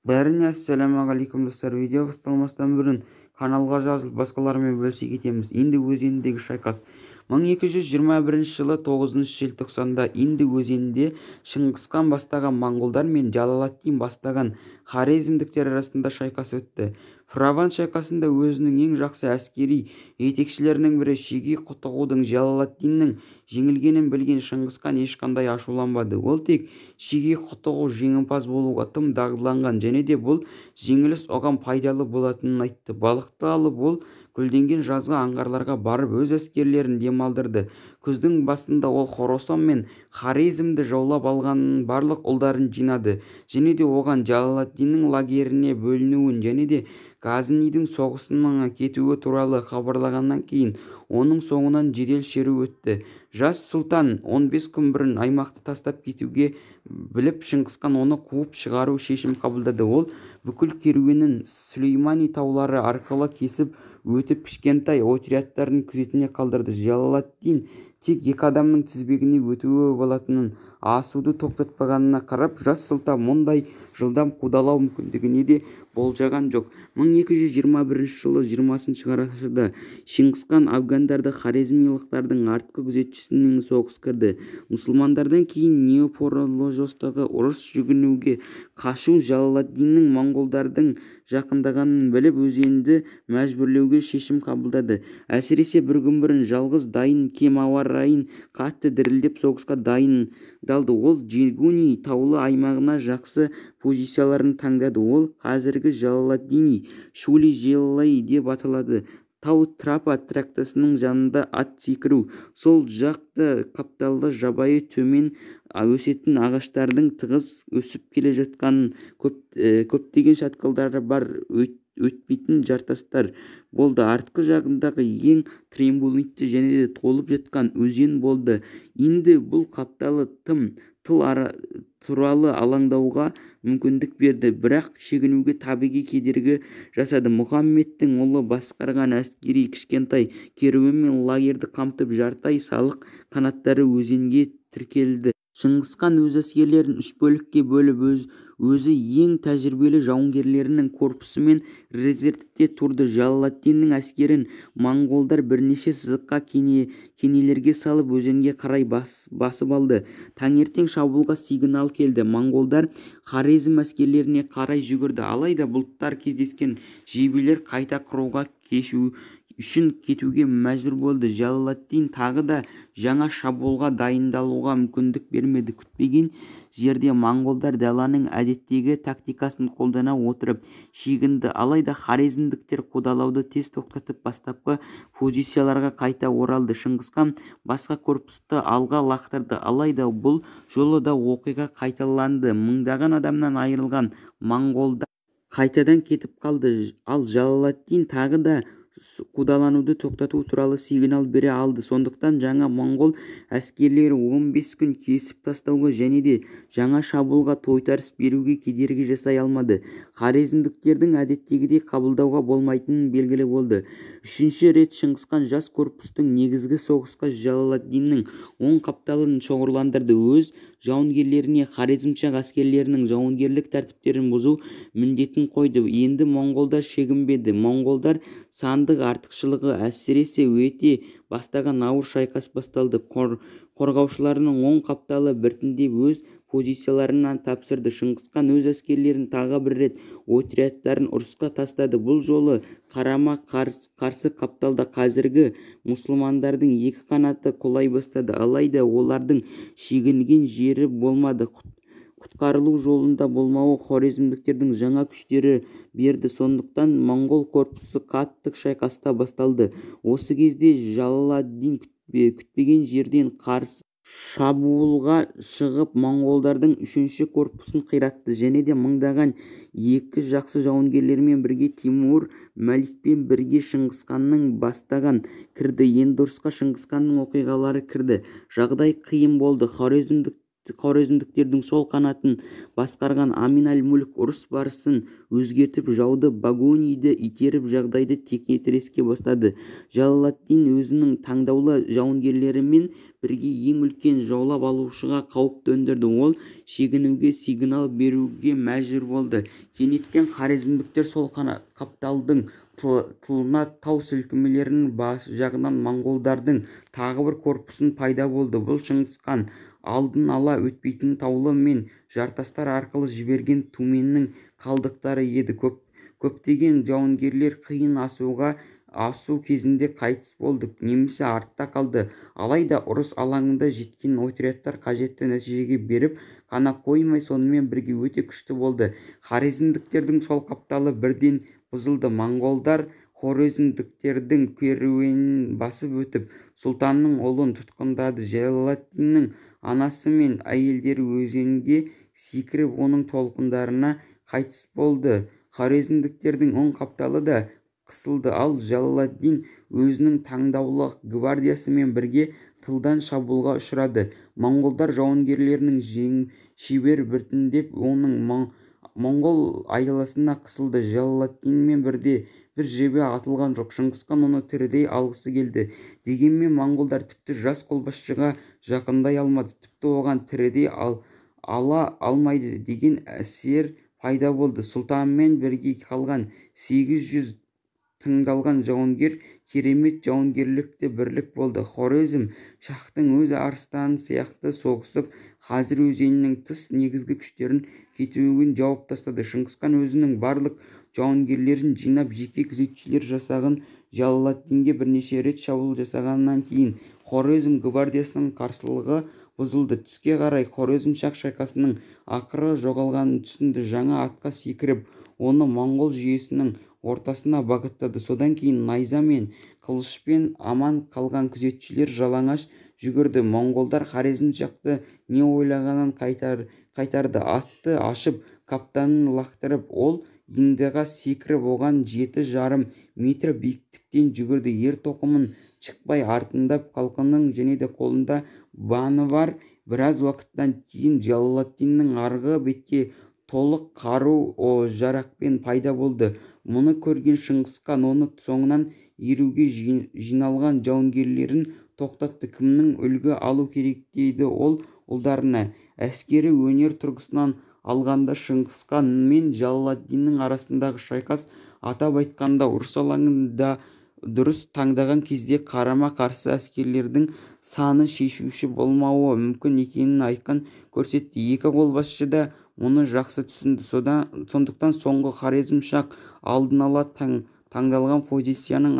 Бәріне ассалаумағалейкум достар. Видео басталмастан бұрын каналға жазылып басқалармен бөлісе кетеміз. Инді өзеніндегі шайқас. 1221 жылы 9 желтоқсанда Инді өзенінде Шыңғысхан бастаған моңғолдар мен Жалалаттин бастаған хорезмдіктер арасында шайқас өтті. Фраван шайқасында өзінің ең жақсы әскери жетекшілерінің бірі Шеги Құтығудың Жалалаттиннің жеңілгенін білген Шыңғысхан ешқандай ашуланбады. Ол тек Шеги Құтығу жеңімпаз болуға тым дағдыланған және де бұл жеңіліс оған пайдалы болатынын айтты. Балықты алып ол көлденген жазғы аңғарларға барып өз әскерлерін демалдырды. Күздің басында ол Хорасан мен Хорезмді жаулап алғанның барлық ұлдарын жинады және де оған Жалалаттиннің лагеріне бөлінуін және де Газнидің соғысына кетуі туралы хабарлағаннан кейін оның соңынан жедел шеру өтті. Жас сұлтан 15 күн бұрын аймақты тастап кетуге біліп, Шыңғысхан оны қуып шығару шешім қабылдады. Ол бүкіл керуенін Сүлеймани таулары арқылы кесіп өтіп кішкентай отрядтардың күзетіне қалдырды. Жалалаттин тек екі адамның тізбегіне өтуі болатынын, асуды тоқтатпағанына қарап, жас сұлтан мұндай жылдам қудалау мүмкіндігіне де болжаған жоқ. 1221 жылы 20 қарашада Шыңғысхан афгандарды хорезмилықтардың артқы күзетшісінің соғыс кірді. Мұсылмандардан кейін Неопороложостағы ұрыс жүгінуге қашу Жалалаттиннің моңғолдардың жақындағанын біліп, өзенді мәжбүрлеуге шешім қабылдады. Әсіресе бір күн бұрын жалғыз дайын кем ауа райын қатты дірілдеп соғысқа дайындалды. Ол Жегуни таулы аймағына жақсы позицияларын таңдады. Ол қазіргі Жалалатдини Шули Желлай деп аталады. Тау Трапа трактасының жанында ат секіру. Сол жақта қапталды жабайы төмен өсетін ағаштардың тығыз өсіп келе жатқанын, көптеген шатқалдары бар өтпейтін жартастар болды. Артқы жағындағы ең трембулитті және де толып жатқан өзен болды. Инді бұл қапталы тыл туралы алаңдауға мүмкіндік берді, бірақ шегінуге табиғи кедергі жасады. Мұхаммедтің ұлы басқарған әскери кішкентай керуен мен лагерді қамтып, жартай салық қанаттары өзенге тіркелді. Шыңғысхан өз әскерлерін үш бөлікке бөліп, өзі ең тәжірибелі жауынгерлерінің корпусымен резервте тұрды. Жалалаттиннің әскерін моңғолдар бірнеше сызыққа кенелерге салып өзенге қарай басып алды. Таңертең шабуылға сигнал келді. Моңғолдар хорезм әскерлеріне қарай жүгірді. Алайда бұлттар кездескен жебелер қайта құруға үшін кетуге мәжбүр болды. Жалалаттин тағы да жаңа шабуылға дайындалуға мүмкіндік бермеді. Күтпеген жерде моңғолдар даланың әдеттегі тактикасын қолдана отырып шегінді. Алайда хорезмдіктер қудалауды тез тоқтатып бастапқы позицияларға қайта оралды. Шыңғысхан басқа корпусты алға лақтырды. Алайда бұл жолы да оқиға қайталанды. Мыңдаған адамнан айырылған моңғолдар қайтадан кетіп қалды. Ал Жалалаттин тағы да қудалануды тоқтату туралы сигнал бере алды. Сондықтан жаңа моңғол әскерлері 15 күн кесіп тастауға және де жаңа шабуылға тойтарыс беруге кедергі жасай алмады. Хорезмдіктердің әдеттегідей қабылдауға болмайтынын белгілі болды. Үшінші рет Шыңғысхан жас корпустың негізгі соғысқа Жалалаттиннің оң қапталын шоғырландырды. Өз жауынгерлеріне хорезмші әскерлерінің жауынгерлік тәртіптерін бұзу міндетін қойды. Енді моңғолдар шегінбеді. Моңғолдар сандық артықшылығы әсіресе өте бастаған ауыр шайқас басталды. Қорғаушыларының оң қапталы біртіндеп өз позицияларынан тапсырды. Шыңғысхан өз әскерлерін тағы бір рет отрядтарын ұрысқа тастады. Бұл жолы қарама-қарсы қапталда қазіргі мұсылмандардың екі қанаты құлай бастады. Алайда олардың шегінген жері болмады. Құтқарылу жолында болмауы хорезмдіктердің жаңа күштері берді. Сондықтан моңғол корпусы қатты шайқаста басталды. Осы кезде Жалалаттин күтпеген жерден қарсы шабуылға шығып, моңғолдардың үшінші корпусын қиратты және де мыңдаған екі жақсы жауынгерлермен бірге Тимур Мәликпен бірге Шыңғысханның бастаған кірді. Енді ұрысқа Шыңғысханның оқиғалары кірді. Жағдай қиын болды. Хорезмдік хорезмдіктердің сол қанатын басқарған Амин-аль-Мүлк ұрыс барысын өзгертіп жауды Багонийді итеріп жағдайды текетіреске бастады. Джалаладдин өзінің таңдаулы жауынгерлерімен бірге ең үлкен жаулап алушыға қауіп төндірді. Ол шегінуге сигнал беруге мәжбүр болды. Кенеттен хорезмдіктер сол қапталдың тылына тау сілкімелерінің бас жағынан моңғолдардың тағы бір корпусын пайда болды. Бұл Шыңғысхан алдын ала өтпейтін таулы мен жартастар арқылы жіберген түменнің қалдықтары еді. Көптеген жауынгерлер қиын асу кезінде қайтыс болды, немесе артта қалды. Алайда ұрыс алаңында жеткен отрядтар қажетті нәтижеге беріп қана қоймай, сонымен бірге өте күшті болды. Хорезмдіктердің сол қапталы бірден бұзылды. Моңғолдар хорезмдіктердің керуенін басып өтіп, сұлтанның ұлын тұтқындады. Джалаладдиннің анасы мен әйелдері өзенге секіріп, оның толқындарына қайтыс болды. Хорезмдіктердің оң қапталы да қысылды, ал Джалаладдин өзінің таңдаулы гвардиясымен бірге тылдан шабуылға ұшырады. Моңғолдар жауынгерлерінің шебер біртіндеп оның моңғол айналасына қысылды. Джалаладдинмен бір жебе атылған жоқ. Шыңғысхан оны тірідей алғысы келді. Дегенмен моңғолдар тіпті жас қолбасшыға жақындай алмады. Тіпті оған тірідей ала алмайды деген әсер пайда болды. Сұлтанмен бірге қалған 800 тыңдалған жауынгер керемет жауынгерлікте бірлік болды. Хорезм шахтың өз арыстаны сияқты соғысып, қазір өзеннің тыс негізгі күштерін кетуін жауып тастады. Шыңғысхан өзінің барлық жауынгерлерін жинап, жеке күзетшілер жасағын Джалаладдинге бірнеше рет шабуыл жасағаннан кейін Хорезм гвардиясының қарсылығы бұзылды. Түске қарай Хорезм шайқасының ақыры жоғалғанын түсінді. Жаңа атқа секіріп, оны моңғол жүйесінің ортасына бағыттады. Содан кейін найза мен қылышпен аман қалған күзетшілер жалаңаш жүгірді. Моңғолдар хорезм жақты не ойлағанын қайтарды. Атты ашып, каптанын лақтырып, ол индыға секіріп, оған 7,5 метр биіктіктен жүгірді. Ер-тоқымын шықпай артындап, қалқының және де қолында баны бар. Біраз уақыттан кейін Джалаладдиннің арғы бетке толық қару жарақпен пайда болды. Мұны көрген Шыңғысхан оны соңынан еруге жиналған жауынгерлерін тоқтатты. Кімнің үлгі алу керек дейді ол ұлдарына. Әскери өнер тұрғысынан алғанда Шыңғысхан мен Джалаладдиннің арасындағы шайқас, атап айтқанда ұрыс алаңында дұрыс таңдаған кезде қарама-қарсы әскерлердің саны шешуші болмауы мүмкін екенін айқын көрсетті. Екі қолбасшы да мұны жақсы түсінді. Сондықтан соңғы хорезм шах алдын ала таңдалған позицияның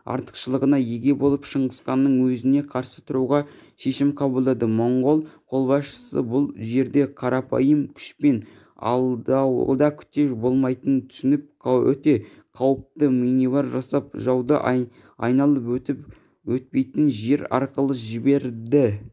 артықшылығына еге болып Шыңғысханның өзіне қарсы тұруға шешім қабылдады. Моңғол қолбасшысы бұл жерде қарапайым күшпен алдауда күте болмайтынын түсініп, өте қауіпті маневр жасап, жауды айналып өтпейтін жер арқылы жіберді.